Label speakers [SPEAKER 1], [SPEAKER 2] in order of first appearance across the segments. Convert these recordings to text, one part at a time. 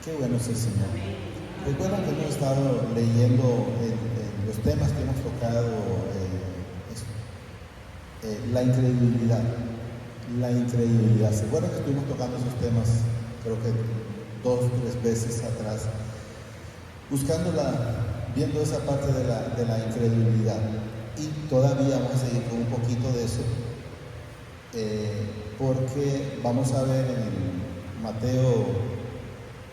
[SPEAKER 1] Qué bueno es el Señor. Recuerdan que hemos estado leyendo los temas que hemos tocado, la incredulidad. La incredulidad. ¿Se acuerdan que estuvimos tocando esos temas, creo que 2 o 3 veces atrás, viendo esa parte de la incredulidad? Y todavía vamos a seguir con un poquito de eso, porque vamos a ver en Mateo,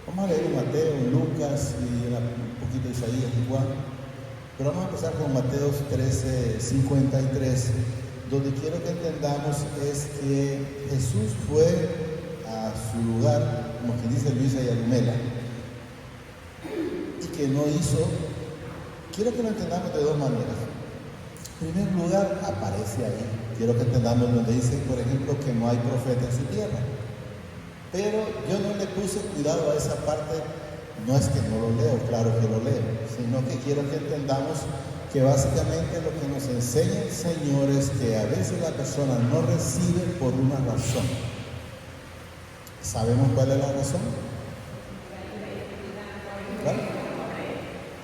[SPEAKER 1] vamos a leer en Mateo, en Lucas y un poquito de Isaías y Juan, pero vamos a empezar con Mateo 13:53, donde quiero que entendamos es que Jesús fue a su lugar, como que dice Luisa y Arumela, y que no hizo. Quiero que lo entendamos de 2 maneras. En primer lugar, aparece ahí. Quiero que entendamos donde dice, por ejemplo, que no hay profeta en su tierra. Pero yo no le puse cuidado a esa parte, no es que no lo leo, claro que lo leo, sino que quiero que entendamos que básicamente lo que nos enseña el Señor es que a veces la persona no recibe por una razón. ¿Sabemos cuál es la razón? ¿Cuál?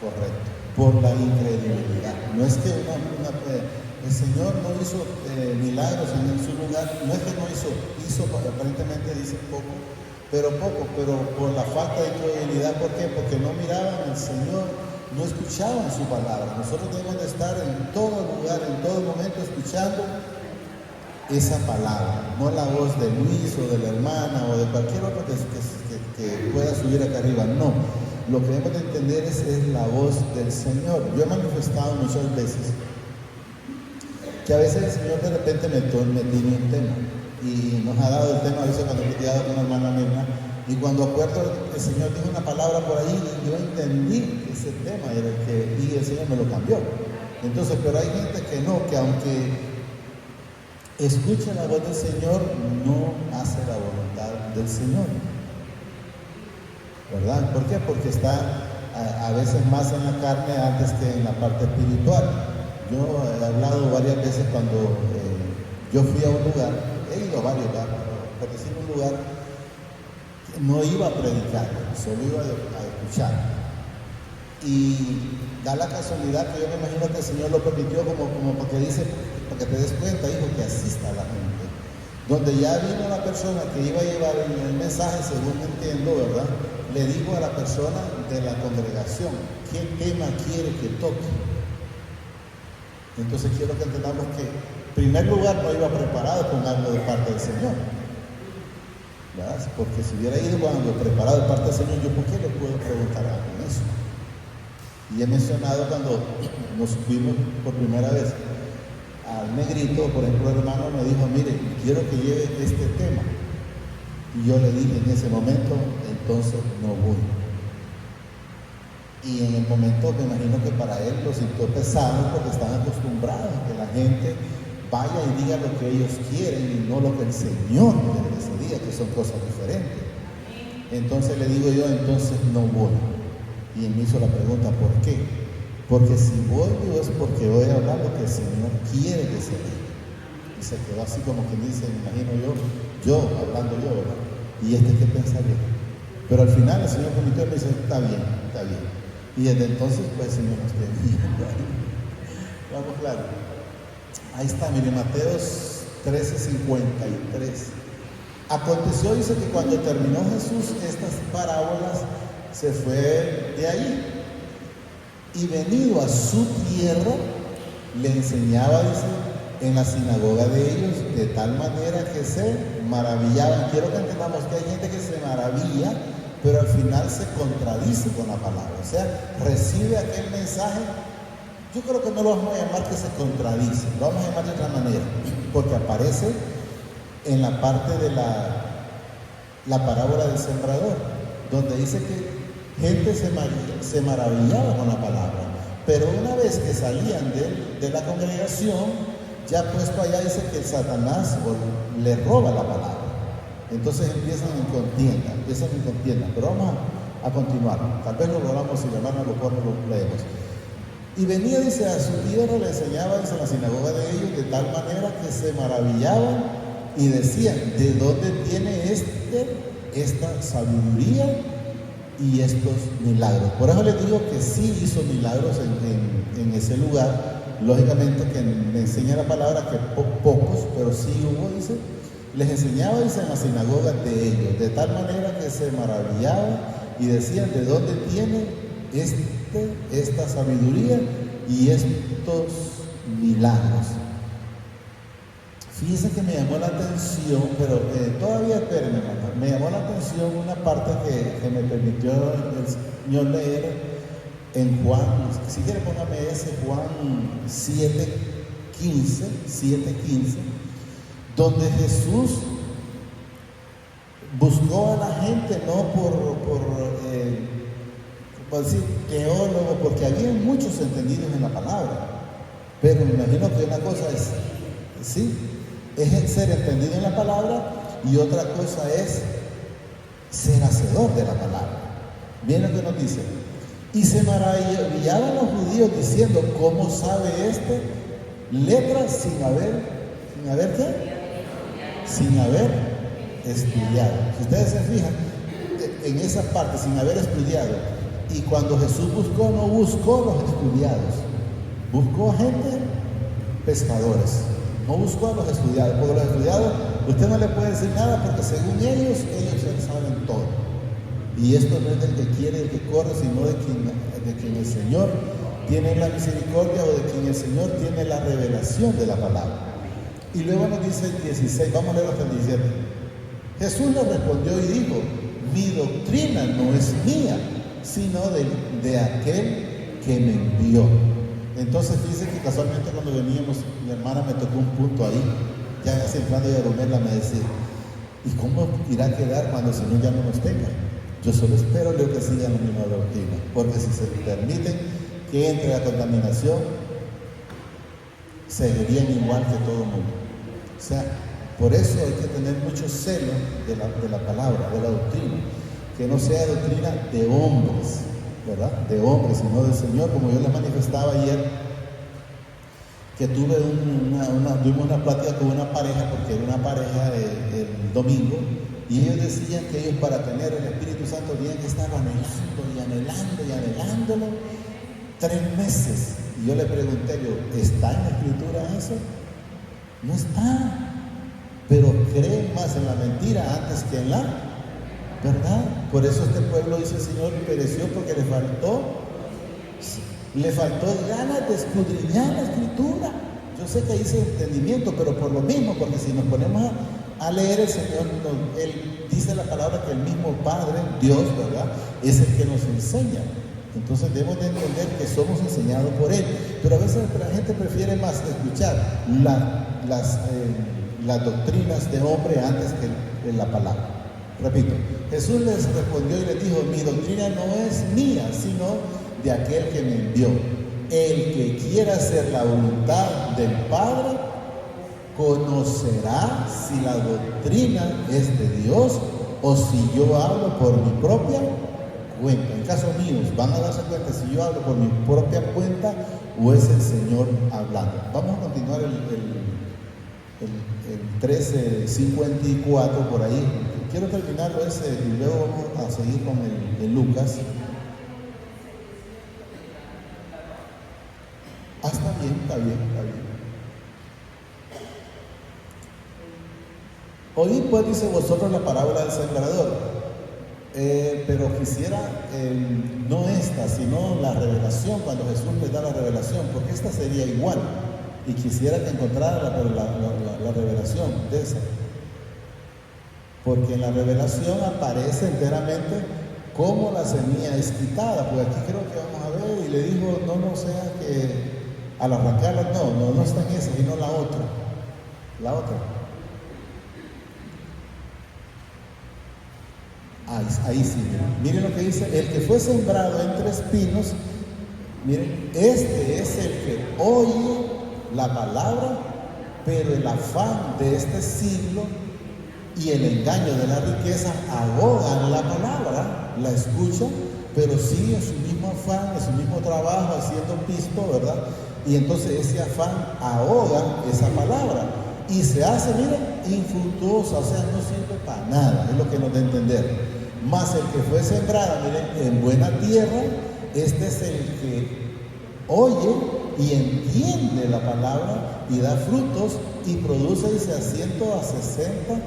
[SPEAKER 1] Correcto, por la incredulidad. No es que el Señor no hizo milagros en su lugar, no es que no hizo aparentemente dice poco, pero por la falta de incredulidad. ¿Por qué? Porque no miraban al Señor, no escuchaban su palabra. Nosotros debemos de estar en todo lugar, en todo momento, escuchando esa palabra, no la voz de Luis o de la hermana o de cualquier otro que pueda subir acá arriba, no. Lo que debemos de entender es la voz del Señor. Yo he manifestado muchas veces que a veces el Señor de repente me tiene un tema y nos ha dado el tema a veces cuando he estudiado con una hermana Mirna, y cuando acuerdo el Señor dijo una palabra por ahí y yo entendí que ese tema era y el Señor me lo cambió. Entonces, pero hay gente que no, que aunque escucha la voz del Señor, no hace la voluntad del Señor, ¿verdad? ¿Por qué? Porque está a veces más en la carne antes que en la parte espiritual. Yo he hablado varias veces cuando yo fui a un lugar, he ido a varios lugares, por decir un lugar, no iba a predicar, solo iba a escuchar. Y da la casualidad que yo me imagino que el Señor lo permitió como porque dice, para que te des cuenta, hijo, que asista a la gente. Donde ya vino la persona que iba a llevar el mensaje, según entiendo, ¿verdad? Le dijo a la persona de la congregación qué tema quiere que toque. Entonces quiero que entendamos que, en primer lugar, no iba preparado con algo de parte del Señor, ¿verdad? Porque si hubiera ido con algo preparado de parte del Señor, ¿yo por qué le puedo preguntar algo en eso? Y he mencionado cuando nos fuimos por primera vez al Negrito, por ejemplo, el hermano me dijo, mire, quiero que lleve este tema. Y yo le dije en ese momento, entonces no voy. Y en el momento me imagino que para él lo sintió pesado porque están acostumbrados a que la gente vaya y diga lo que ellos quieren y no lo que el Señor quiere que se diga, que son cosas diferentes. Entonces le digo yo, entonces no voy. Y él me hizo la pregunta, ¿por qué? Porque si voy, digo, es porque voy a hablar lo que el Señor quiere que se diga. Y se quedó así como quien dice, me imagino yo hablando yo, ¿verdad? Y ¿qué pensaría? Pero al final el Señor permitió y me dice, está bien. Y desde entonces, pues el Señor nos bendiga. Vamos, claro. Ahí está, mire, Mateo 13:53. Aconteció, dice, que cuando terminó Jesús estas parábolas, se fue de ahí. Y venido a su tierra, le enseñaba, dice, en la sinagoga de ellos, de tal manera que se maravillaban. Quiero que entendamos que hay gente que se maravilla, pero al final se contradice con la palabra. O sea, recibe aquel mensaje. Yo creo que no lo vamos a llamar que se contradice, lo vamos a llamar de otra manera, porque aparece en la parte de la parábola del sembrador, donde dice que gente se maravillaba con la palabra, pero una vez que salían de la congregación, ya puesto allá dice que Satanás le roba la palabra. Entonces empiezan en contienda, pero vamos a continuar. Tal vez lo logramos si la hermana lo pone, lo leemos. Y venía, dice, a su tierra, le enseñaba en la sinagoga de ellos, de tal manera que se maravillaban y decían: ¿de dónde tiene esta sabiduría y estos milagros? Por eso les digo que sí hizo milagros en ese lugar. Lógicamente que me enseña la palabra que pocos, pero sí hubo, dice. Les enseñaba, dice, en la sinagoga de ellos, de tal manera que se maravillaban y decían: ¿de dónde tiene esta sabiduría y estos milagros? Fíjense que me llamó la atención, pero todavía espérenme, hermano. Me llamó la atención una parte que me permitió el Señor leer en Juan. Si quiere, póngame ese Juan 7:15, donde Jesús buscó a la gente no por decir teólogo, porque había muchos entendidos en la palabra, pero me imagino que una cosa es, sí, es ser entendido en la palabra, y otra cosa es ser hacedor de la palabra. Miren lo que nos dice: y se maravillaban los judíos diciendo: ¿cómo sabe letras sin haber ¿qué? Sin haber estudiado. Si ustedes se fijan en esa parte, sin haber estudiado. Y cuando Jesús buscó, no buscó los estudiados, buscó gente, pescadores. No buscó a los estudiados, porque los estudiados usted no le puede decir nada, porque según ellos ya saben todo. Y esto no es del que quiere, del que corre, sino de quien el Señor tiene la misericordia, o de quien el Señor tiene la revelación de la palabra. Y luego nos dice el 16, vamos a leer hasta el 17. Jesús le respondió y dijo: mi doctrina no es mía, sino de aquel que me envió. Entonces dice que casualmente cuando veníamos, mi hermana me tocó un punto ahí, ya entrando a Yaromela, me decía: ¿y cómo irá a quedar cuando el Señor ya no nos tenga? Yo solo espero que sigan la misma doctrina, porque si se permiten que entre la contaminación, seguirían igual que todo el mundo. O sea, por eso hay que tener mucho celo de la palabra, de la doctrina, que no sea doctrina de hombres, ¿verdad? De hombres, sino del Señor, como yo les manifestaba ayer, que tuve una plática con una pareja, porque era una pareja el domingo, y ellos decían que ellos, para tener el Espíritu Santo, tenían que estar anhelándolo 3 meses. Y yo le pregunté, ¿está en la Escritura eso? No está, pero creen más en la mentira antes que en la verdad. Por eso este pueblo, dice el Señor, pereció, porque le faltó ganas de escudriñar la Escritura. Yo sé que dice entendimiento, pero por lo mismo, porque si nos ponemos a leer, el Señor Él dice la palabra que el mismo Padre, Dios, ¿verdad?, es el que nos enseña. Entonces debemos de entender que somos enseñados por Él. Pero a veces la gente prefiere más escuchar las doctrinas de hombre antes que la palabra. Repito, Jesús les respondió y les dijo: mi doctrina no es mía, sino de aquel que me envió. El que quiera hacer la voluntad del Padre conocerá si la doctrina es de Dios o si yo hablo por mi propia cuenta. En caso mío, van a darse cuenta si yo hablo por mi propia cuenta o es el Señor hablando. Vamos a continuar el 13:54 por ahí. Quiero terminarlo ese y luego vamos a seguir con el Lucas. Está bien. Oíd pues, dice vosotros, la parábola del sembrador. Pero quisiera no esta, sino la revelación, cuando Jesús les da la revelación, porque esta sería igual. Y quisiera que encontrara la revelación de esa. Porque en la revelación aparece enteramente cómo la semilla es quitada. Pues aquí creo que vamos a ver, y le dijo: no sea que al arrancarla, no está en esa, sino la otra. Ahí sí, miren lo que dice: el que fue sembrado entre espinos, miren, este es el que oye la palabra, pero el afán de este siglo y el engaño de la riqueza ahogan la palabra, la escuchan, pero sigue en su mismo afán, en su mismo trabajo, haciendo pisto, ¿verdad? Y entonces ese afán ahoga esa palabra y se hace, miren, infructuosa, o sea, no sirve para nada, es lo que nos da a entender. Más el que fue sembrado, miren, en buena tierra, este es el que oye y entiende la palabra y da frutos y produce, dice, a 100, a 60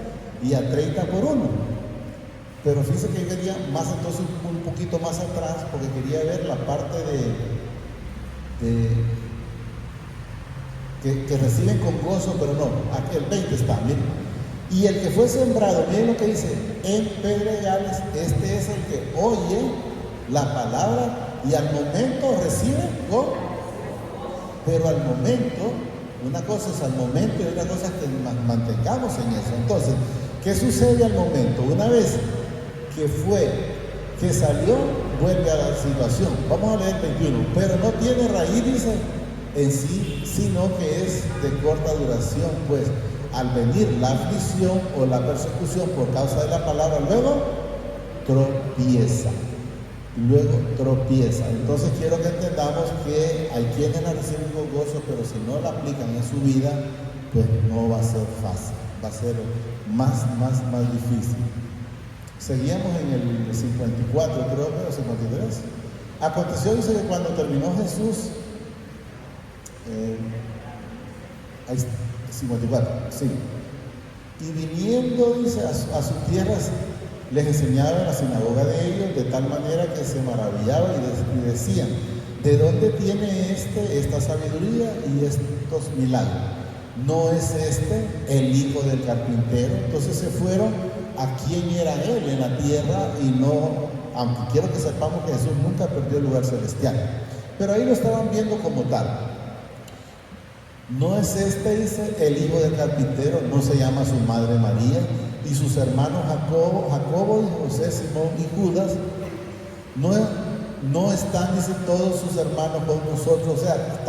[SPEAKER 1] y a 30 por uno. Pero fíjense que yo quería más, entonces un poquito más atrás, porque quería ver la parte que reciben con gozo, pero no, aquí el 20 está, miren. Y el que fue sembrado, miren lo que dice, en pedregales, este es el que oye la palabra y al momento recibe gozo. Pero al momento, una cosa es al momento y otra cosa es que nos mantengamos en eso. Entonces, ¿qué sucede al momento? Una vez que salió, vuelve a la situación. Vamos a leer 21. Pero no tiene raíz, dice, en sí, sino que es de corta duración, pues al venir la aflicción o la persecución por causa de la palabra, luego tropieza. Entonces quiero que entendamos que hay quienes la reciben con gozo, pero si no la aplican en su vida, pues no va a ser fácil, va a ser más difícil. Seguíamos en el 54, creo que el 53. Aconteció, dice, que cuando terminó Jesús, ahí está, 54, sí. Y viniendo, dice, a sus tierras, les enseñaba en la sinagoga de ellos, de tal manera que se maravillaban y decían, ¿de dónde tiene esta sabiduría y estos milagros? ¿No es este el hijo del carpintero? Entonces se fueron a quién era él en la tierra y no, aunque quiero que sepamos que Jesús nunca perdió el lugar celestial, pero ahí lo estaban viendo como tal. ¿No es este, dice, el hijo del carpintero? ¿No se llama su madre María? Y sus hermanos Jacobo y José, Simón y Judas, no están, dice, todos sus hermanos con nosotros. O sea,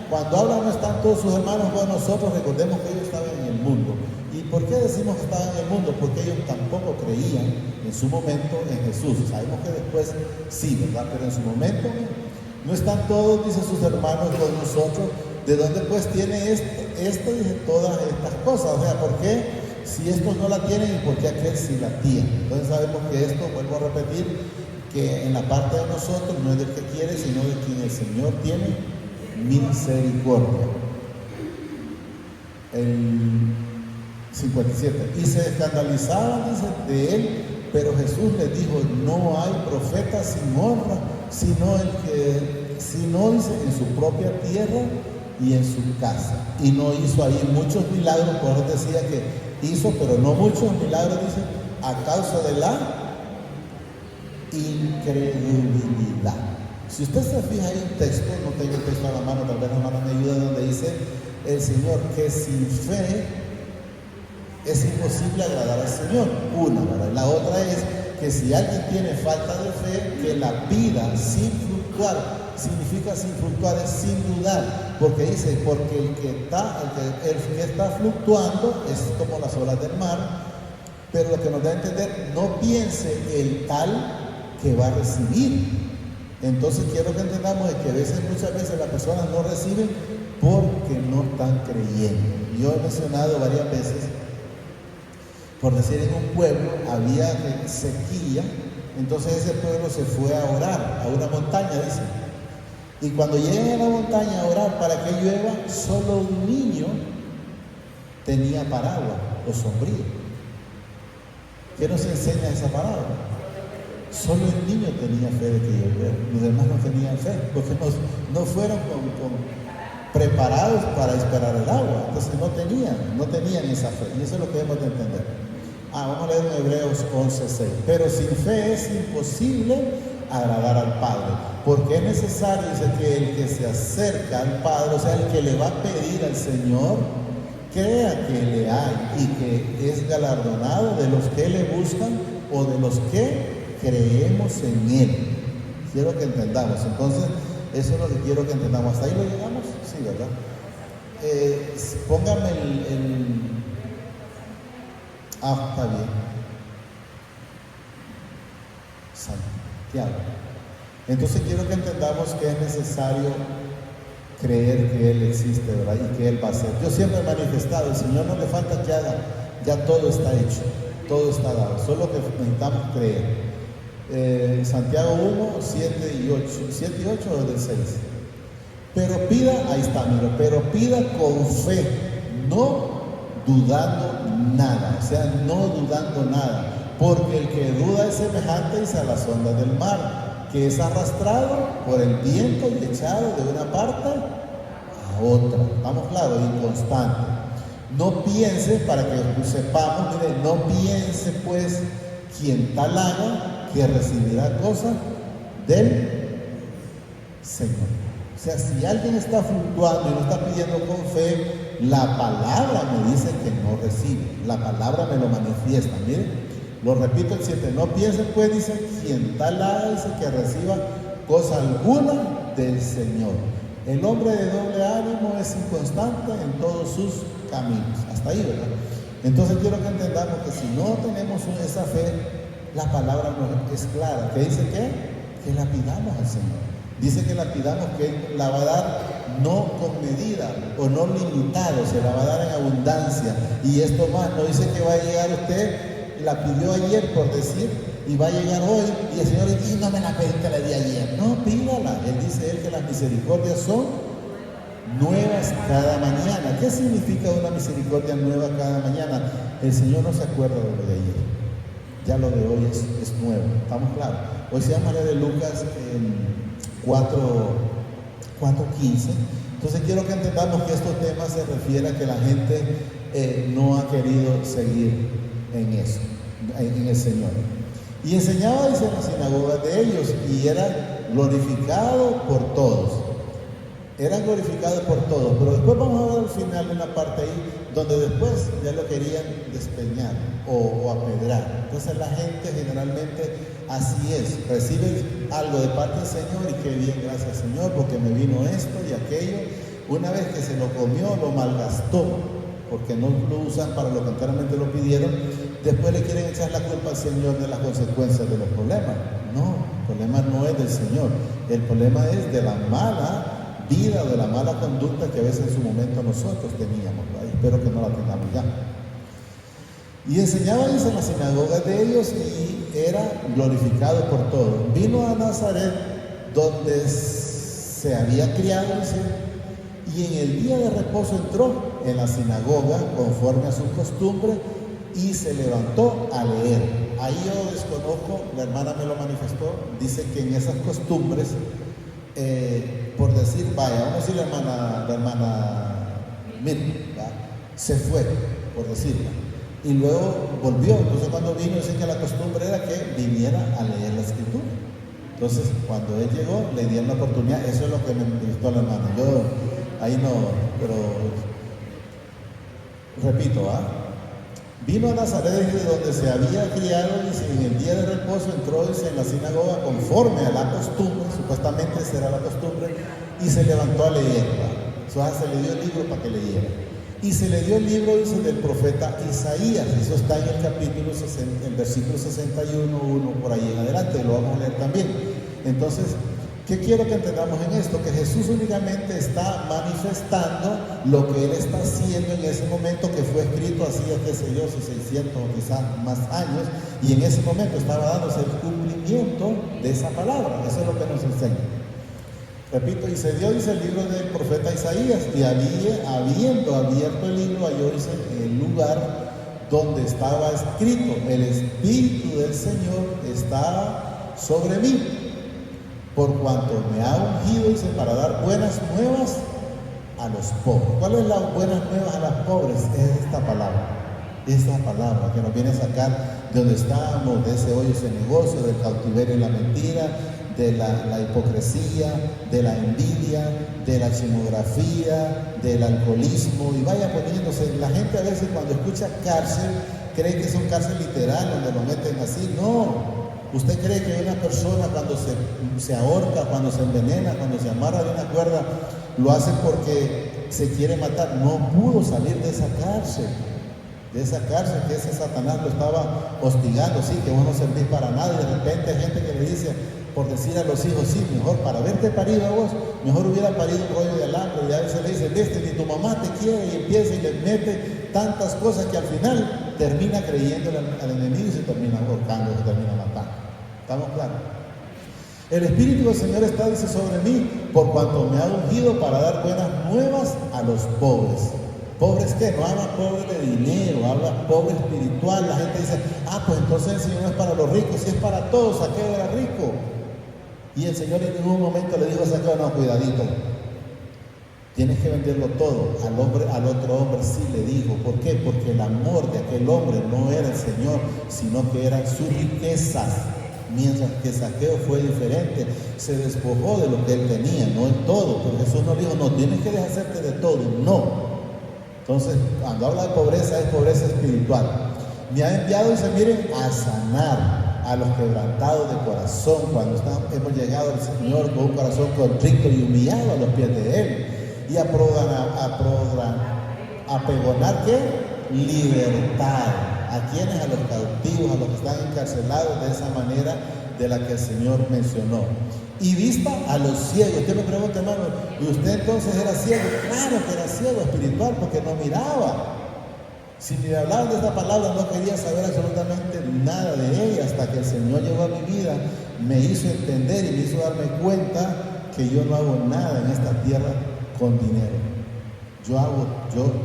[SPEAKER 1] cuando hablan no están todos sus hermanos con nosotros. Recordemos que ellos estaban en el mundo. ¿Y por qué decimos que estaban en el mundo? Porque ellos tampoco creían en su momento en Jesús. Sabemos que después sí, ¿verdad? Pero en su momento no están todos, dice, sus hermanos con nosotros. ¿De dónde pues tiene esto, dice, todas estas cosas? O sea, ¿por qué si estos no la tienen y por qué aquel sí la tiene? Entonces sabemos que esto, vuelvo a repetir, que en la parte de nosotros no es del que quiere, sino de quien el Señor tiene misericordia. El 57. Y se escandalizaban, dice, de él, pero Jesús les dijo, no hay profeta sin honra, sino dice, en su propia tierra y en su casa. Y no hizo ahí muchos milagros, por eso decía que hizo, pero no muchos milagros, dice, a causa de la incredulidad. Si usted se fija, hay un texto, no tengo el texto a la mano, tal vez la mano me ayude, donde dice el Señor que sin fe es imposible agradar al Señor. Una, ¿verdad? La otra es que si alguien tiene falta de fe, que la pida sin fluctuar. Significa sin fluctuar, es sin dudar, porque dice, porque el que está fluctuando es como las olas del mar, pero lo que nos da a entender, no piense el tal que va a recibir. Entonces quiero que entendamos de que muchas veces las personas no reciben porque no están creyendo. Yo he mencionado varias veces, por decir, en un pueblo había sequía, entonces ese pueblo se fue a orar a una montaña, dice. Y cuando llegan a la montaña a orar para que llueva, solo un niño tenía paraguas o sombrío. ¿Qué nos enseña esa parábola? Solo el niño tenía fe de que lloviera, los demás no tenían fe, porque no fueron preparados para esperar el agua, entonces no tenían esa fe, y eso es lo que debemos de entender. Vamos a leer en Hebreos 11:6. Pero sin fe es imposible agradar al Padre, porque es necesario, dice, que el que se acerca al Padre, o sea, el que le va a pedir al Señor, crea que le hay y que es galardonado de los que le buscan o de los que creemos en Él. Quiero que entendamos, entonces, eso es lo que quiero que entendamos. ¿Hasta ahí lo llegamos? Sí, ¿verdad? Póngame está bien. Santiago. Entonces quiero que entendamos que es necesario creer que Él existe, ¿verdad? Y que Él va a hacer. Yo siempre he manifestado, el Señor no le falta que haga, ya todo está hecho, todo está dado, solo que necesitamos creer. Santiago 1, 7 y 8, 7 y 8 o del 6. Pero pida, ahí está, mira, pero pida con fe, no dudando nada, o sea, no dudando nada, porque el que duda es semejante a las ondas del mar, que es arrastrado por el viento y echado de una parte a otra. Estamos claros, inconstante. No piense, para que sepamos, mire, no piense pues quien tal haga que recibirá cosas del Señor. O sea, si alguien está fluctuando y no está pidiendo con fe, la palabra me dice que no recibe. La palabra me lo manifiesta. Miren, lo repito el 7. No piensen pues, dice, quien tal haga, dice que reciba cosa alguna del Señor. El hombre de doble ánimo es inconstante en todos sus caminos. Hasta ahí, ¿verdad? Entonces quiero que entendamos que si no tenemos esa fe, la palabra no es clara. ¿Qué dice qué? Que la pidamos al Señor. Dice que la pidamos, que Él la va a dar no con medida o no limitado, se la va a dar en abundancia. Y esto más, no dice que va a llegar usted, la pidió ayer por decir, y va a llegar hoy, y el Señor dice, no me la pedí que la di ayer. No, pídala. Él dice que las misericordias son nuevas cada mañana. ¿Qué significa una misericordia nueva cada mañana? El Señor no se acuerda de lo de ayer. Ya lo de hoy es nuevo. ¿Estamos claros? Hoy se llama la de Lucas 4:15. Entonces quiero que entendamos que estos temas se refieren a que la gente no ha querido seguir en eso, en el Señor. Y enseñaba, dice, en las sinagogas de ellos, y era glorificado por todos. Era glorificado por todos, pero después vamos a ver al final una parte ahí donde después ya lo querían despeñar o apedrar. Entonces la gente generalmente así es, recibe algo de parte del Señor y qué bien, gracias Señor, porque me vino esto y aquello. Una vez que se lo comió, lo malgastó, porque no lo usan para lo que enteramente lo pidieron. Después le quieren echar la culpa al Señor de las consecuencias de los problemas. No, el problema no es del Señor, el problema es de la mala vida, de la mala conducta que a veces en su momento nosotros teníamos, ¿verdad? Espero que no la tengamos ya. Y enseñaba, dice, en las sinagogas de ellos y era glorificado por todos. Vino a Nazaret, donde se había criado, dice, y en el día de reposo entró en la sinagoga conforme a su costumbre y se levantó a leer. Ahí yo desconozco, la hermana me lo manifestó, dice que en esas costumbres, por decir, vaya, vamos a decir la hermana Mirna, se fue, por decirlo, y luego volvió. Entonces cuando vino, dice que la costumbre era que viniera a leer la escritura. Entonces cuando él llegó, le dieron la oportunidad. Eso es lo que me gustó la hermana. Yo ahí no, pero repito, vino a Nazaret, desde donde se había criado, dice, en el día de reposo entró, dice, en la sinagoga conforme a la costumbre, supuestamente esa era la costumbre, y se levantó a leer. Entonces se le dio el libro para que leyera. Y se le dio el libro, dice, del profeta Isaías. Eso está en el capítulo 60, el versículo 61, 1, por ahí en adelante, lo vamos a leer también. Entonces, ¿qué quiero que entendamos en esto? Que Jesús únicamente está manifestando lo que Él está haciendo en ese momento, que fue escrito hacía, qué sé yo, 600 o quizás más años, y en ese momento estaba dándose el cumplimiento de esa palabra. Eso es lo que nos enseña. Repito, y se dio, dice, el libro del profeta Isaías, y habiendo abierto el libro, halló, dice, el lugar donde estaba escrito, el Espíritu del Señor estaba sobre mí, por cuanto me ha ungido, dice, para dar buenas nuevas a los pobres. ¿Cuáles son las buenas nuevas a los pobres? Es esta palabra que nos viene a sacar de donde estábamos, de ese hoyo, ese negocio, del cautiverio y la mentira, de la hipocresía, de la envidia, de la chismografía, del alcoholismo, y vaya poniéndose. La gente a veces cuando escucha cárcel cree que es un cárcel literal donde lo meten así. No. ¿Usted cree que una persona cuando se ahorca, cuando se envenena, cuando se amarra de una cuerda, lo hace porque se quiere matar? No pudo salir de esa cárcel. de esa cárcel, que ese Satanás lo estaba hostigando, sí, que vos no servís para nada, y de repente hay gente que le dice, por decir a los hijos, sí, mejor para verte parido a vos, mejor hubiera parido un rollo de alambre, y a veces le dice, viste, ni tu mamá te quiere, y empieza y le mete tantas cosas que al final termina creyendo al enemigo y se termina ahorcando, se termina matando. ¿Estamos claros? El Espíritu del Señor está, dice, sobre mí, por cuanto me ha ungido para dar buenas nuevas a los pobres. ¿Pobres qué? No habla pobres de dinero, habla pobre espiritual. La gente dice, pues entonces el Señor no es para los ricos, si es para todos. Saqueo era rico. Y el Señor en ningún momento le dijo a Saqueo, no, cuidadito, tienes que venderlo todo. Al otro hombre sí le dijo. ¿Por qué? Porque el amor de aquel hombre no era el Señor, sino que eran sus riquezas. Mientras que Saqueo fue diferente, se despojó de lo que él tenía, no en todo. Pero Jesús no le dijo, no, tienes que deshacerte de todo, no. Entonces, cuando habla de pobreza, es pobreza espiritual. Me ha enviado, dice, miren, a sanar a los quebrantados de corazón, cuando hemos llegado al Señor con un corazón contrito y humillado a los pies de Él, y a pregonar, ¿qué? Libertad. ¿A quiénes? A los cautivos, a los que están encarcelados de esa manera de la que el Señor mencionó. Y vista a los ciegos. Usted me pregunta, hermano, ¿y usted entonces era ciego? Claro que era ciego espiritual, porque no miraba. Si me hablaban de esta palabra, no quería saber absolutamente nada de ella, hasta que el Señor llegó a mi vida, me hizo entender y me hizo darme cuenta que yo no hago nada en esta tierra con dinero. Yo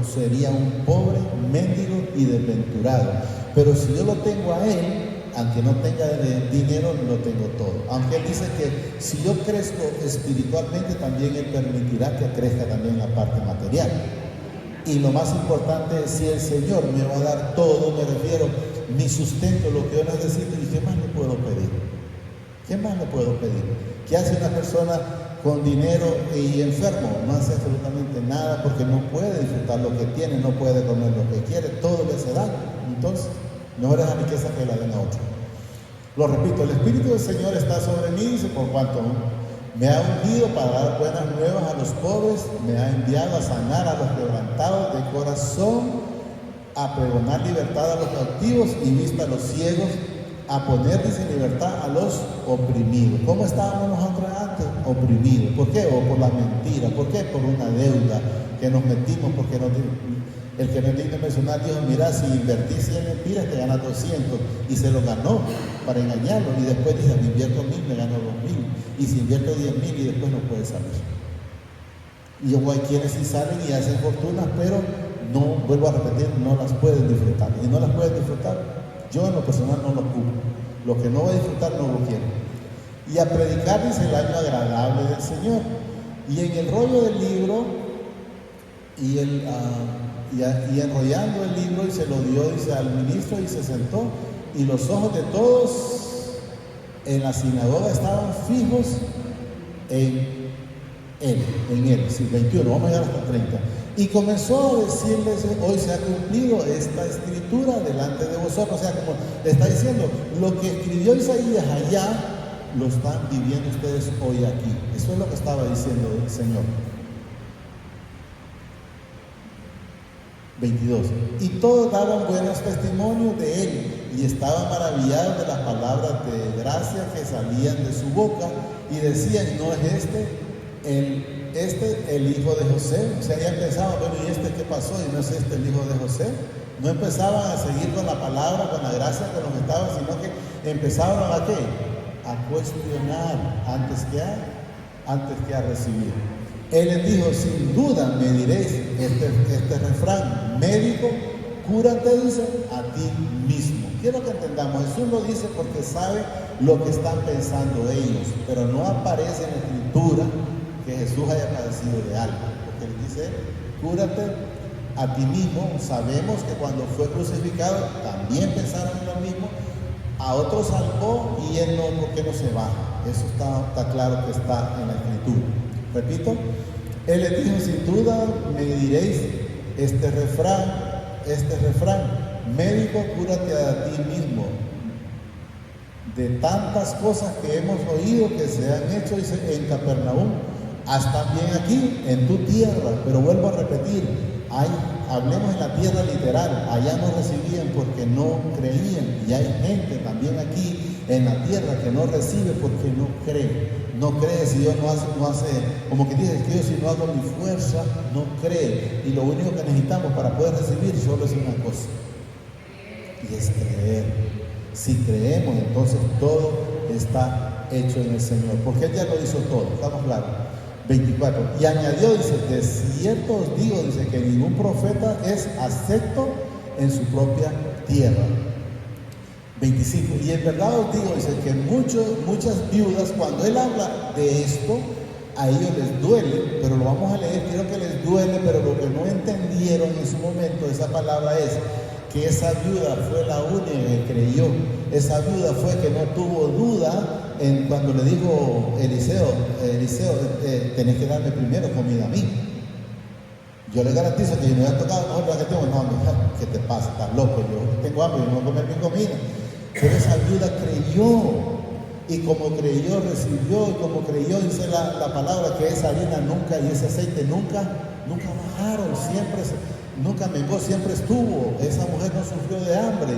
[SPEAKER 1] sería un pobre, mendigo y desventurado. Pero si yo lo tengo a Él, aunque no tenga dinero, lo tengo todo. Aunque Él dice que si yo crezco espiritualmente, también Él permitirá que crezca también la parte material. Y lo más importante es, si el Señor me va a dar todo, me refiero, mi sustento, lo que yo necesito, ¿y qué más le puedo pedir? ¿Qué más le puedo pedir? ¿Qué hace una persona con dinero y enfermo? No hace absolutamente nada, porque no puede disfrutar lo que tiene, no puede comer lo que quiere, todo le hace daño. Entonces, mejor es la riqueza que la den a otro. Lo repito, el Espíritu del Señor está sobre mí, dice, por cuanto me ha ungido para dar buenas nuevas a los pobres, me ha enviado a sanar a los quebrantados de corazón, a pregonar libertad a los cautivos y vista a los ciegos, a poner, dice, libertad a los oprimidos. ¿Cómo estábamos nosotros antes? Oprimidos. ¿Por qué? O por la mentira. ¿Por qué? Por una deuda que nos metimos, porque el que no tiene mencionar dijo, mira, si invertís 100 lempiras te ganas 200, y se lo ganó para engañarlo, y después dice, si invierto 1000 me gano 2000, y si invierto 10,000 y después no puede salir. Y luego hay quienes sí salen y hacen fortunas, pero no, vuelvo a repetir, no las pueden disfrutar, y no las pueden disfrutar. Yo en lo personal no lo ocupo. Lo que no voy a disfrutar no lo quiero. Y a predicar, dice, el año agradable del Señor. Y en el rollo del libro, y enrollando el libro, y se lo dio, dice, al ministro, y se sentó, y los ojos de todos en la sinagoga estaban fijos en él. Sí, 21, vamos a llegar hasta 30. Y comenzó a decirles, hoy se ha cumplido esta escritura delante de vosotros. O sea, como le está diciendo, lo que escribió Isaías allá, lo están viviendo ustedes hoy aquí. Eso es lo que estaba diciendo el Señor. 22. Y todos daban buenos testimonios de Él, y estaban maravillados de las palabras de gracia que salían de su boca, y decían, ¿no es el hijo de José? O sea, ya pensaban, bueno, ¿y qué pasó? ¿Y no es el hijo de José? No empezaban a seguir con la palabra, con la gracia, con lo que estaba, sino que empezaban a ¿qué? A cuestionar antes que a recibir. Él les dijo, sin duda me diréis este refrán, médico, cúrate, dice, a ti mismo. Quiero que entendamos, Jesús lo dice porque sabe lo que están pensando ellos, pero no aparece en la Escritura que Jesús haya padecido de algo, porque él dice, cúrate a ti mismo. Sabemos que cuando fue crucificado también pensaron en lo mismo, a otros salvó y él no, ¿por qué no se baja? Eso está claro que está en la Escritura. Repito, él les dijo, sin duda me diréis este refrán, médico, cúrate a ti mismo. De tantas cosas que hemos oído que se han hecho, dice, en Capernaum, haz también aquí, en tu tierra. Pero vuelvo a repetir, hablemos en la tierra literal, allá no recibían porque no creían, y hay gente también aquí en la tierra que no recibe porque no cree. No cree si Dios no hace, como que dice que yo si no hago mi fuerza, no cree. Y lo único que necesitamos para poder recibir solo es una cosa, y es creer. Si creemos, entonces todo está hecho en el Señor, porque Él ya lo hizo todo, estamos claros. 24, y añadió, dice, de cierto os digo, dice, que ningún profeta es acepto en su propia tierra. 25, y en verdad os digo, dice, que muchas viudas, cuando Él habla de esto, a ellos les duele, pero lo vamos a leer, quiero que les duele, pero lo que no entendieron en su momento, esa palabra es que esa viuda fue la única que creyó. Esa viuda fue que no tuvo duda cuando le dijo Eliseo, tenés que darme primero comida a mí. Yo le garantizo que yo me voy a tocar, no, la que tengo, no, ¿qué te pasa? Estás loco, yo tengo hambre, yo no voy a comer mi comida. Pero esa viuda creyó, y como creyó, recibió, y como creyó, dice la palabra, que esa harina nunca y ese aceite nunca bajaron, nunca mengó, siempre estuvo. Esa mujer no sufrió de hambre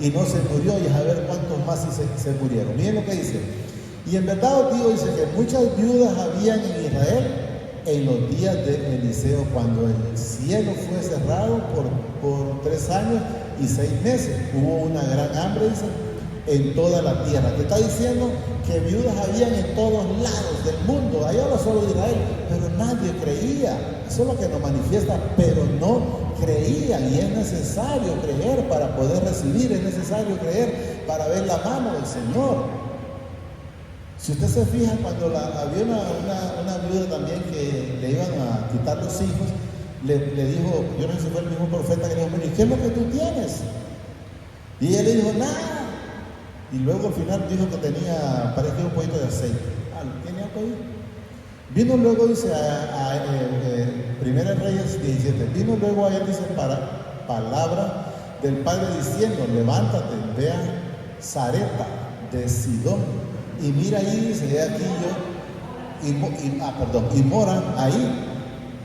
[SPEAKER 1] y no se murió, y a ver cuántos más se murieron. Miren lo que dice. Y en verdad os digo, dice, que muchas viudas habían en Israel en los días de Eliseo, cuando el cielo fue cerrado por 3 años y 6 meses. Hubo una gran hambre, dice, en toda la tierra. Te está diciendo que viudas habían en todos lados del mundo. Ahí habla solo de Israel, pero nadie creía. Eso es lo que nos manifiesta, pero no creían, y es necesario creer para poder recibir, es necesario creer para ver la mano del Señor. Si usted se fija, cuando había una viuda también que le iban a quitar los hijos, le dijo, yo no sé si fue el mismo profeta que le dijo, ¿y qué es lo que tú tienes? Y ella le dijo, nada. Y luego al final dijo que tenía, parece que un poquito de aceite. ¿Tiene algo ahí? Vino luego, dice, Primera Reyes 17, vino luego a él, dice, para palabra del Padre diciendo, levántate, ve a Sarepta de Sidón, y mira ahí, dice, he aquí yo, y mora ahí,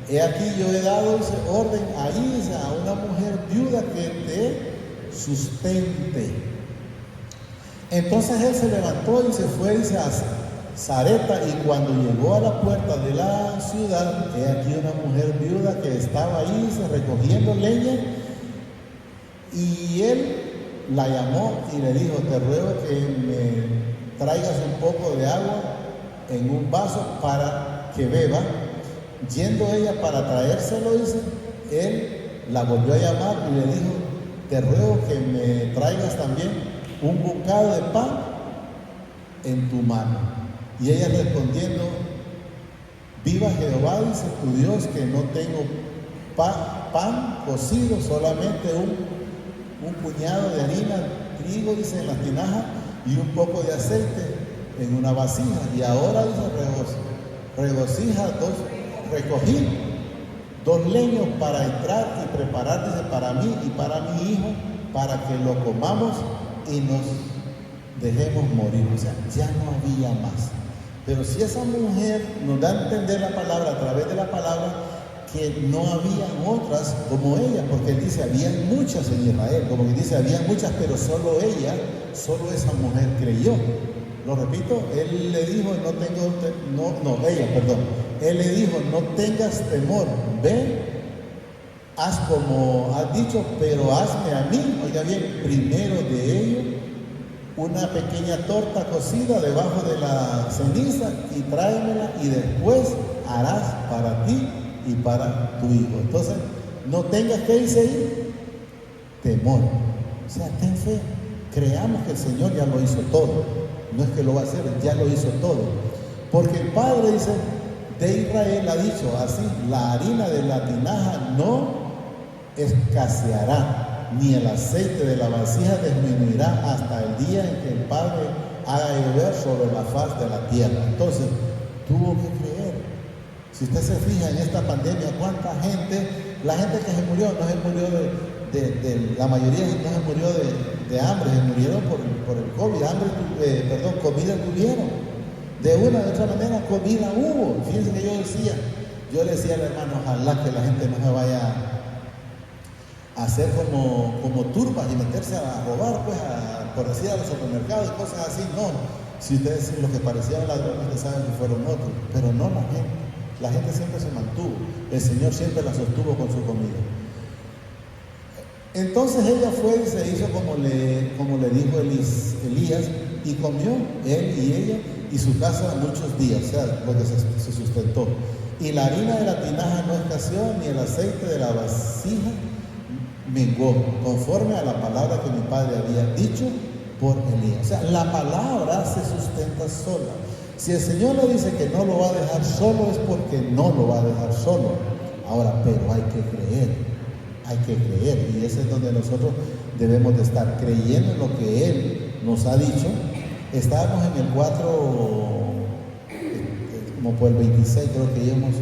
[SPEAKER 1] he aquí yo he dado, dice, orden ahí, dice, a una mujer viuda que te sustente. Entonces él se levantó y se fue, dice, a Sarepta, y cuando llegó a la puerta de la ciudad, he aquí una mujer viuda que estaba ahí, dice, recogiendo leña, y él la llamó y le dijo, te ruego que me traigas un poco de agua en un vaso para que beba. Yendo ella para traérselo, dice, él la volvió a llamar y le dijo, te ruego que me traigas también un bocado de pan en tu mano. Y ella respondiendo, viva Jehová, dice tu Dios, que no tengo pan cocido, solamente un puñado de harina, trigo, dice, en la tinaja, y un poco de aceite en una vasija. Y ahora, dice, recogí 2 leños para entrar y preparar, dice, para mí y para mi hijo, para que lo comamos y nos dejemos morir. O sea, ya no había más. Pero si esa mujer nos da a entender la palabra, a través de la palabra, que no habían otras como ella, porque él dice, habían muchas en Israel, como que dice, habían muchas, pero solo esa mujer creyó. Lo repito, él le dijo, él le dijo, no tengas temor, ve, haz como has dicho, pero hazme a mí, oiga bien, primero de ello, una pequeña torta cocida debajo de la ceniza y tráemela, y después harás para ti y para tu hijo. Entonces, no tengas, que dice ahí, temor. O sea, ten fe. Creamos que el Señor ya lo hizo todo. No es que lo va a hacer, ya lo hizo todo. Porque el Padre, dice, de Israel ha dicho así, la harina de la tinaja no escaseará, ni el aceite de la vasija disminuirá hasta el día en que el Padre haga llover sobre la faz de la tierra. Entonces, tuvo que creer. Si usted se fija en esta pandemia, cuánta gente, la gente que se murió, no se murió la mayoría no se murió de hambre, se murieron por el COVID, comida tuvieron. De una u otra manera, comida hubo. Fíjense que yo le decía al hermano, ojalá que la gente no se vaya hacer como turbas y meterse a robar, pues, por decir, a los supermercados y cosas así. No, si ustedes los que parecían ladrones, ustedes saben que fueron otros, pero no la gente siempre se mantuvo, el Señor siempre la sostuvo con su comida. Entonces ella fue y se hizo como le dijo Elías, y comió él y ella y su casa muchos días, o sea, porque se sustentó. Y la harina de la tinaja no escaseó, ni el aceite de la vasija menguó, conforme a la palabra que mi padre había dicho por Elías. O sea, la palabra se sustenta sola. Si el Señor le dice que no lo va a dejar solo, es porque no lo va a dejar solo. Ahora, pero hay que creer, y ese es donde nosotros debemos de estar, creyendo en lo que Él nos ha dicho. Estábamos en el 4, como por el 26, creo que íbamos,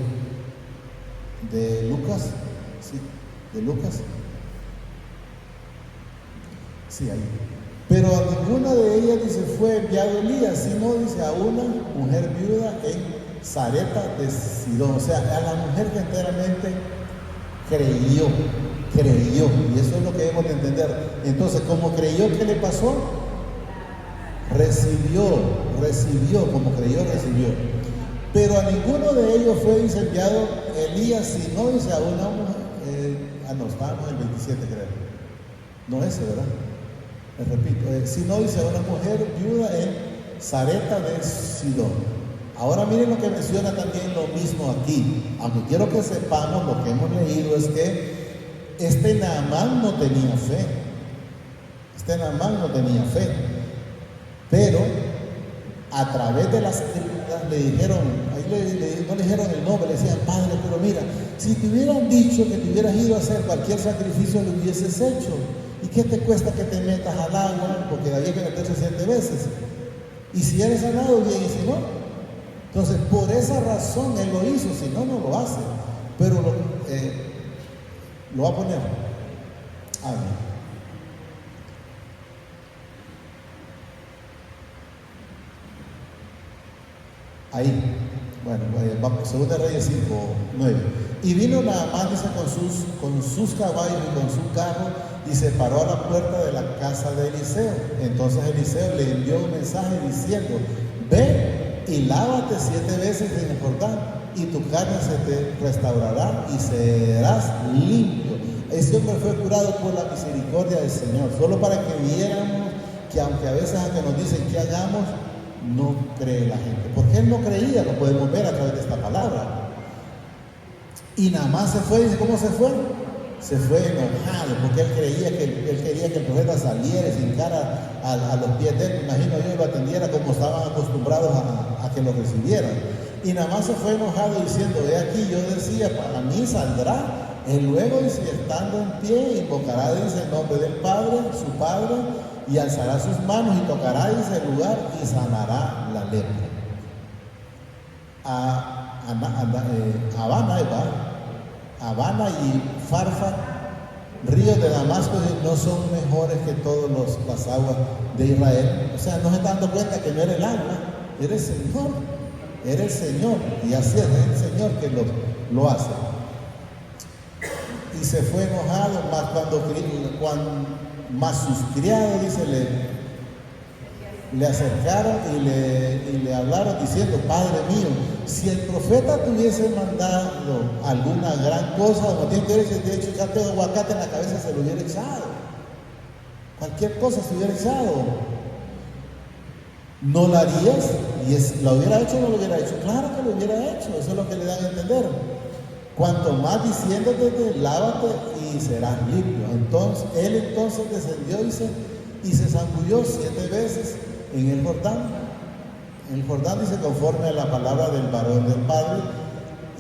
[SPEAKER 1] de Lucas, ¿sí? De Lucas. Sí, ahí. Pero a ninguna de ellas, dice, fue enviado Elías, sino, dice, a una mujer viuda en Sarepta de Sidón. O sea, a la mujer que enteramente creyó, y eso es lo que debemos de entender. Entonces, como creyó, ¿qué le pasó? Recibió, como creyó, recibió. Pero a ninguno de ellos fue, dice, enviado Elías, sino, dice, a una mujer, no, estábamos en el 27, creo. No ese, ¿verdad? Les repito, sino, dice, a una mujer viuda en Sarepta de Sidón. Ahora miren lo que menciona también lo mismo aquí. Aunque quiero que sepamos, lo que hemos leído es que este Naamán no tenía fe. Pero a través de las criadas le dijeron, no le dijeron el nombre, le decían, padre, pero mira, si te hubieran dicho que te hubieras ido a hacer cualquier sacrificio, lo hubieses hecho. ¿Y qué te cuesta que te metas al agua? Porque había que meterse 7 veces. Y si eres sanado, bien, y si no. Entonces, por esa razón Él lo hizo, si no, no lo hace. Pero lo va a poner. Amén. Ahí, bueno, vamos, 2 Reyes 5:9. Y vino Naamán, dice, con sus caballos y con su carro, y se paró a la puerta de la casa de Eliseo. Entonces Eliseo le envió un mensaje diciendo, ve y lávate 7 veces en el Jordán, y tu carne se te restaurará y serás limpio. Este hombre fue curado por la misericordia del Señor, solo para que viéramos que aunque a veces nos dicen que hagamos, no cree la gente. Porque él no creía, lo podemos ver a través de esta palabra. Y nada más se fue, dice, ¿cómo se fue? Se fue enojado, porque él quería que el profeta saliera y se hincara a los pies de él. Me imagino yo, lo atendiera como estaban acostumbrados a que lo recibieran. Y nada más se fue enojado diciendo, he aquí, yo decía, para mí saldrá. Él luego, dice, estando en pie, invocará, dice, el nombre del Padre, su Padre, y alzará sus manos y tocará, dice, el lugar y sanará la lepra. Habana y Farfa, ríos de Damasco, no son mejores que todas las aguas de Israel. O sea, no se están dando cuenta que no era el agua, era el Señor, y así es el Señor que lo hace. Y se fue enojado, más sus criados, dice, le acercaron y le hablaron diciendo, Padre mío, si el profeta te hubiese mandado alguna gran cosa, o tiene que haber hecho echarte aguacate en la cabeza, se lo hubiera echado. Cualquier cosa se hubiera echado. ¿No la harías? Y ¿lo hubiera hecho o no lo hubiera hecho? Claro que lo hubiera hecho, eso es lo que le dan a entender. Cuanto más diciéndote, lávate y serás limpio. Entonces, él descendió y se zambulló 7 veces en el Jordán. En el Jordán, dice, conforme a la palabra del varón del Padre,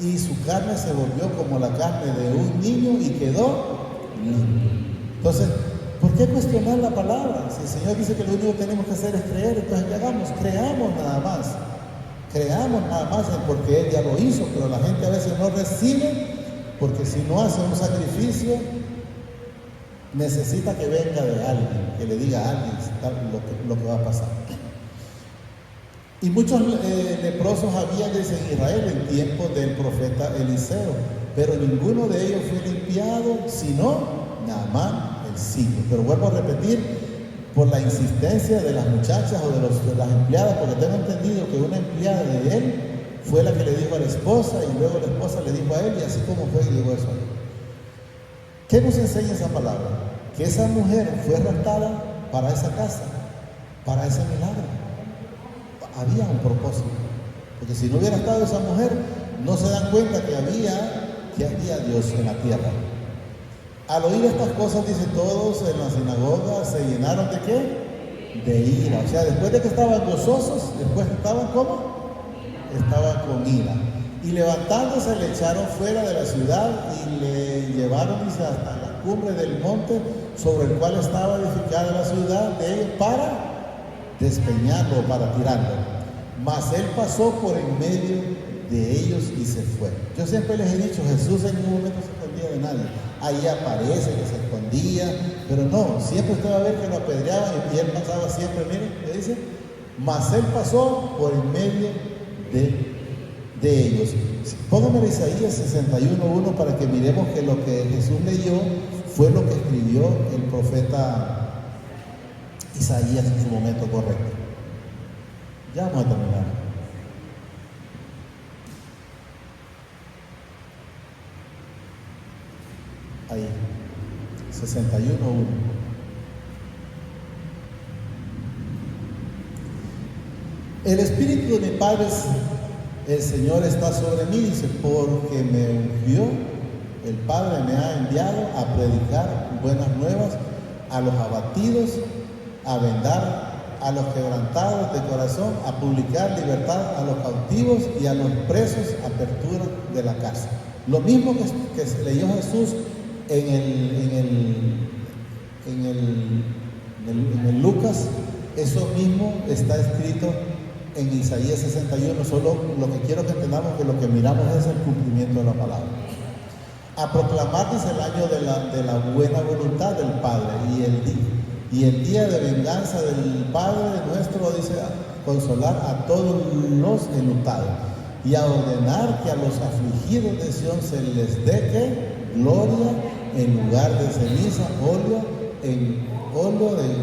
[SPEAKER 1] y su carne se volvió como la carne de un niño y quedó limpio. Entonces, ¿por qué cuestionar la palabra? Si el Señor dice que lo único que tenemos que hacer es creer, entonces ¿qué hagamos? Creamos nada más, porque Él ya lo hizo, pero la gente a veces no recibe, porque si no hace un sacrificio, necesita que venga de alguien, que le diga a alguien lo que va a pasar. Y muchos leprosos había desde Israel en tiempos del profeta Eliseo, pero ninguno de ellos fue limpiado, sino Naamán el sirio. Pero vuelvo a repetir, por la insistencia de las muchachas o de las empleadas, porque tengo entendido que una empleada de él fue la que le dijo a la esposa y luego la esposa le dijo a él, y así como fue y dijo eso a él. ¿Qué nos enseña esa palabra? Que esa mujer fue raptada para esa casa, para ese milagro. Había un propósito, porque si no hubiera estado esa mujer, no se dan cuenta que había Dios en la tierra. Al oír estas cosas, dice, todos en la sinagoga se llenaron ¿de qué? De ira. O sea, después de que estaban gozosos, después estaban ¿cómo? Estaban con ira. Y levantándose le echaron fuera de la ciudad y le llevaron, dice, hasta la cumbre del monte sobre el cual estaba edificada la ciudad de ellos para despeñarlo, para tirarlo. Mas él pasó por en medio de ellos y se fue. Yo siempre les he dicho, Jesús en ningún momento se escondía de nadie. Ahí aparece que se escondía, pero no, siempre usted va a ver que lo apedreaban y él pasaba siempre, miren, ¿qué dice? Mas él pasó por en medio de ellos. Pónganme Isaías 61:1 para que miremos que lo que Jesús leyó fue lo que escribió el profeta Isaías en su momento correcto. Ya vamos a terminar. Ahí, 61:1. El Espíritu de mi Padre, el Señor está sobre mí, dice, porque me ungió, el Padre me ha enviado a predicar buenas nuevas a los abatidos, a vendar a los quebrantados de corazón, a publicar libertad a los cautivos y a los presos, apertura de la cárcel. Lo mismo que se leyó Jesús en el Lucas, eso mismo está escrito en Isaías 61, solo lo que quiero que entendamos que lo que miramos es el cumplimiento de la palabra. A proclamar, dice, el año de la buena voluntad del Padre y el día de venganza del Padre nuestro, dice, a consolar a todos los enlutados y a ordenar que a los afligidos de Sión se les dé ¿qué? Gloria en lugar de ceniza, óleo de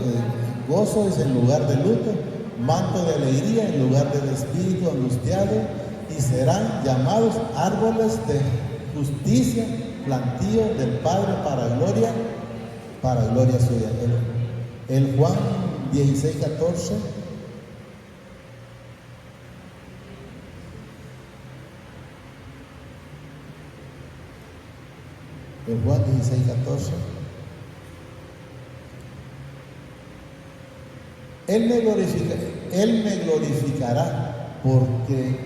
[SPEAKER 1] gozo, dice, en lugar de luto, manto de alegría en lugar del espíritu angustiado, y serán llamados árboles de justicia, plantío del Padre para gloria suya. El Juan 16:14. El Juan 16:14. Él me glorificará porque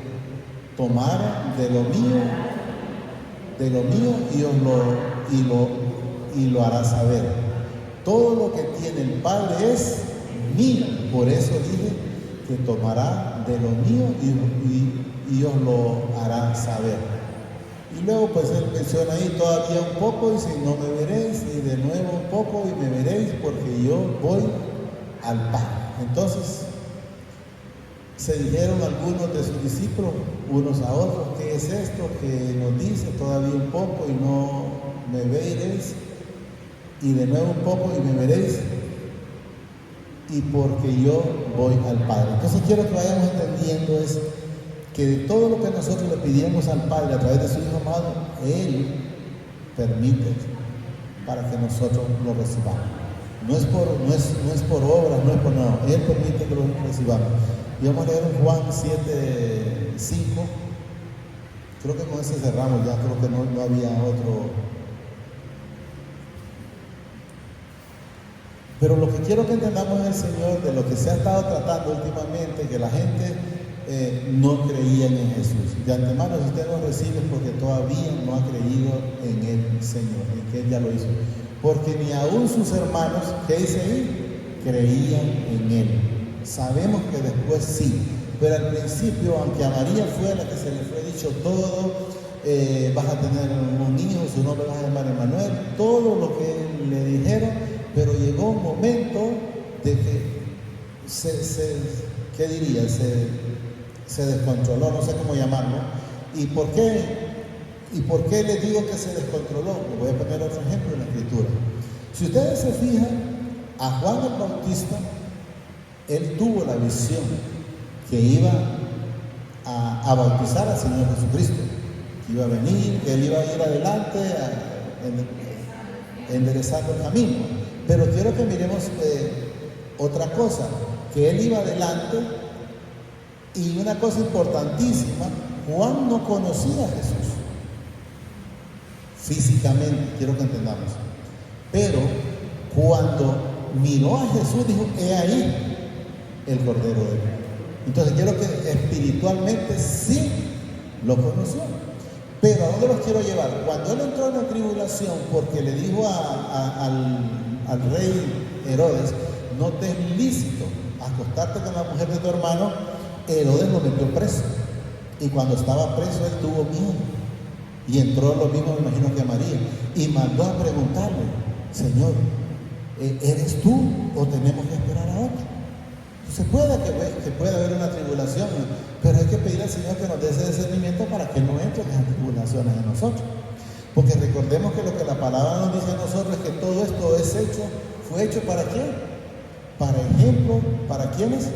[SPEAKER 1] tomará de lo mío y lo hará saber. Todo lo que tiene el Padre es mío, por eso dije que tomará de lo mío y os lo hará saber. Y luego pues él menciona ahí todavía un poco, dice, no me veréis, y de nuevo un poco y me veréis, porque yo voy al Padre. Entonces se dijeron algunos de sus discípulos unos a otros, ¿qué es esto que nos dice todavía un poco y no me veréis? Y de nuevo un poco y me veréis, y porque yo voy al Padre. Entonces quiero que vayamos entendiendo es que de todo lo que nosotros le pedimos al Padre a través de su Hijo amado, Él permite para que nosotros lo recibamos. No es por obras, no es por nada. Él permite que lo recibamos. Y vamos a leer en Juan 7:5. Creo que con ese cerramos ya, creo que no había otro. Pero lo que quiero que entendamos en el Señor, de lo que se ha estado tratando últimamente, que la gente no creía en Jesús. De antemano, si usted no recibe, porque todavía no ha creído en el Señor, en que Él ya lo hizo. Porque ni aún sus hermanos, ¿qué dice ahí? Creían en Él. Sabemos que después sí, pero al principio, aunque a María fue la que se le fue dicho todo, vas a tener un hijo, su nombre vas a llamar Emmanuel, todo lo que le dijeron, pero llegó un momento de que ¿qué diría? Se descontroló, no sé cómo llamarlo. ¿Y por qué les digo que se descontroló? Les voy a poner otro ejemplo en la Escritura. Si ustedes se fijan, a Juan el Bautista, él tuvo la visión que iba a bautizar al Señor Jesucristo, que iba a venir, que él iba a ir adelante enderezando el camino. Pero quiero que miremos otra cosa, que él iba adelante, y una cosa importantísima, Juan no conocía a Jesús físicamente, quiero que entendamos. Pero cuando miró a Jesús, dijo: he ahí el Cordero de Dios. Entonces quiero que espiritualmente sí lo conoció. Pero ¿a dónde los quiero llevar? Cuando él entró en la tribulación, porque le dijo al rey Herodes: no te es lícito acostarte con la mujer de tu hermano, Herodes lo metió preso. Y cuando estaba preso, él tuvo miedo. Y entró lo mismo, me imagino, que a María. Y mandó a preguntarle: Señor, ¿eres tú o tenemos que esperar a otro? Se puede que pueda haber una tribulación, pero hay que pedir al Señor que nos dé ese discernimiento para que no entren las tribulaciones en nosotros. Porque recordemos que lo que la palabra nos dice a nosotros es que todo esto fue hecho ¿para quién? Para ejemplo, ¿para quiénes?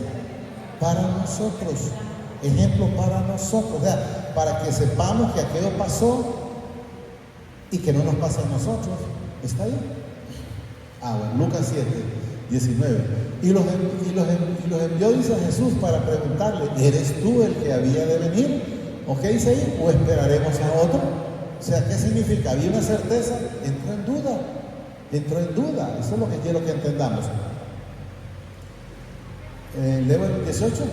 [SPEAKER 1] Para nosotros. Ejemplo para nosotros, o sea, para que sepamos que aquello pasó y que no nos pase a nosotros. ¿Está ahí? Bueno, Lucas 7, 19. Y los envió, dice Jesús, para preguntarle: ¿eres tú el que había de venir? ¿O qué dice ahí? ¿O esperaremos a otro? O sea, ¿qué significa? Había una certeza, entró en duda. Eso es lo que quiero que entendamos. ¿Leo el 18?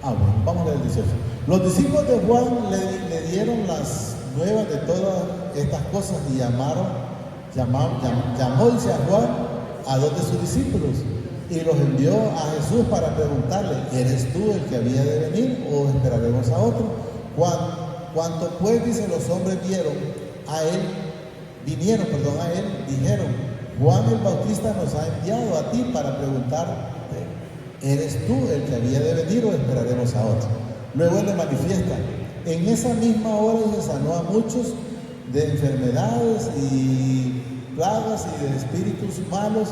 [SPEAKER 1] Bueno, vamos a leer el 18. Los discípulos de Juan le dieron las nuevas de todas estas cosas y llamó, dice, a Juan a dos de sus discípulos y los envió a Jesús para preguntarle: ¿eres tú el que había de venir o esperaremos a otro? Cuando pues, dice, los hombres vinieron a él, dijeron: Juan el Bautista nos ha enviado a ti para preguntar: ¿eres tú el que había de venir o esperaremos a otro? Luego él le manifiesta: en esa misma hora se sanó a muchos de enfermedades y plagas y de espíritus malos,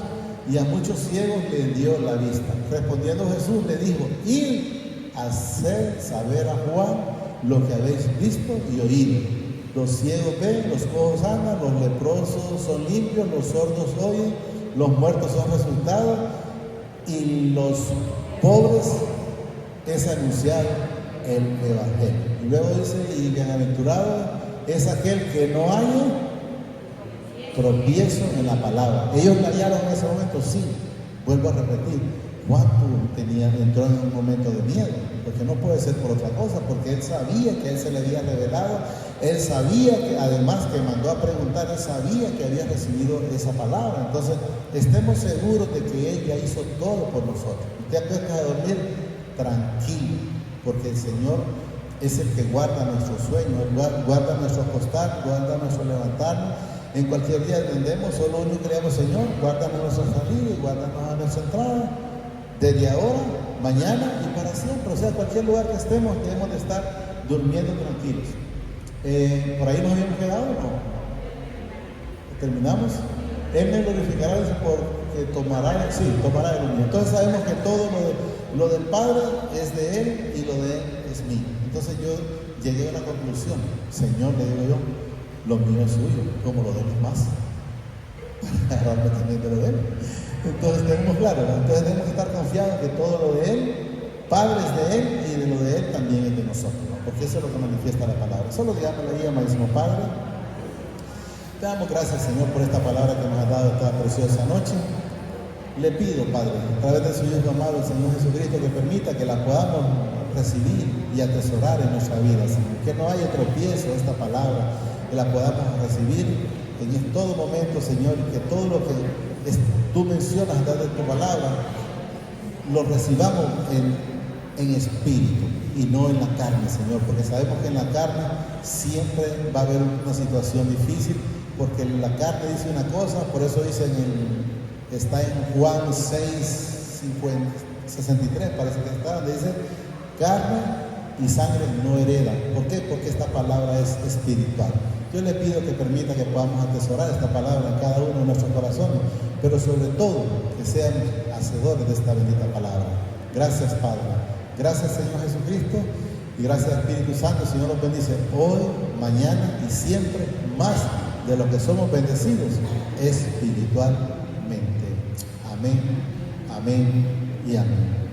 [SPEAKER 1] y a muchos ciegos les dio la vista. Respondiendo Jesús le dijo: id a hacer saber a Juan lo que habéis visto y oído. Los ciegos ven, los cojos andan, los leprosos son limpios, los sordos oyen, los muertos son resucitados, y los pobres es anunciado el Evangelio. Y luego dice: y bienaventurado es aquel que no haya tropiezo en la palabra. Ellos la hallaron en ese momento, sí. Vuelvo a repetir, Juan entró en un momento de miedo, porque no puede ser por otra cosa, porque él sabía que él se le había revelado, él sabía que, además que mandó a preguntar, él sabía que había recibido esa palabra. Entonces, estemos seguros de que él ya hizo todo por nosotros. Usted acuesta a dormir tranquilo, porque el Señor es el que guarda nuestros sueños, guarda nuestro acostar, guarda nuestro levantarnos. En cualquier día entendemos, solo único que creamos: Señor, guárdanos nuestra salida y guárdanos a nuestra entrada, desde ahora, mañana y para siempre. O sea, cualquier lugar que estemos, debemos de estar durmiendo tranquilos. ¿Por ahí nos habíamos quedado o no? ¿Terminamos? Él me glorificará porque tomará de lo mío. Entonces sabemos que todo lo del Padre es de Él y lo de Él es mío. Entonces yo llegué a una conclusión: Señor, le digo yo, lo mío es suyo, como lo de los demás. Agarrarme también de lo de Él. Entonces tenemos claro, ¿no? Entonces tenemos que estar confiados que todo lo de Él, Padre es de Él y de lo de Él también es de nosotros, ¿no? Porque eso es lo que manifiesta la palabra. Solo digámosle ahí, amadísimo Padre, te damos gracias, Señor, por esta palabra que nos has dado esta preciosa noche. Le pido, Padre, a través de su Hijo amado, el Señor Jesucristo, que permita que la podamos recibir y atesorar en nuestra vida, Señor. Que no haya tropiezo esta palabra, que la podamos recibir en todo momento, Señor, y que todo lo que tú mencionas a través de tu palabra lo recibamos en espíritu y no en la carne, Señor, porque sabemos que en la carne siempre va a haber una situación difícil, porque la carne dice una cosa. Por eso dice está en Juan 6:63, parece que está, donde dice: carne y sangre no heredan. ¿Por qué? Porque esta palabra es espiritual. Yo le pido que permita que podamos atesorar esta palabra en cada uno de nuestros corazones, pero sobre todo que seamos hacedores de esta bendita palabra. Gracias, Padre. Gracias, Señor Jesucristo, y gracias, Espíritu Santo. Señor nos bendice hoy, mañana y siempre más de lo que somos bendecidos espiritualmente. Amén, amén y amén.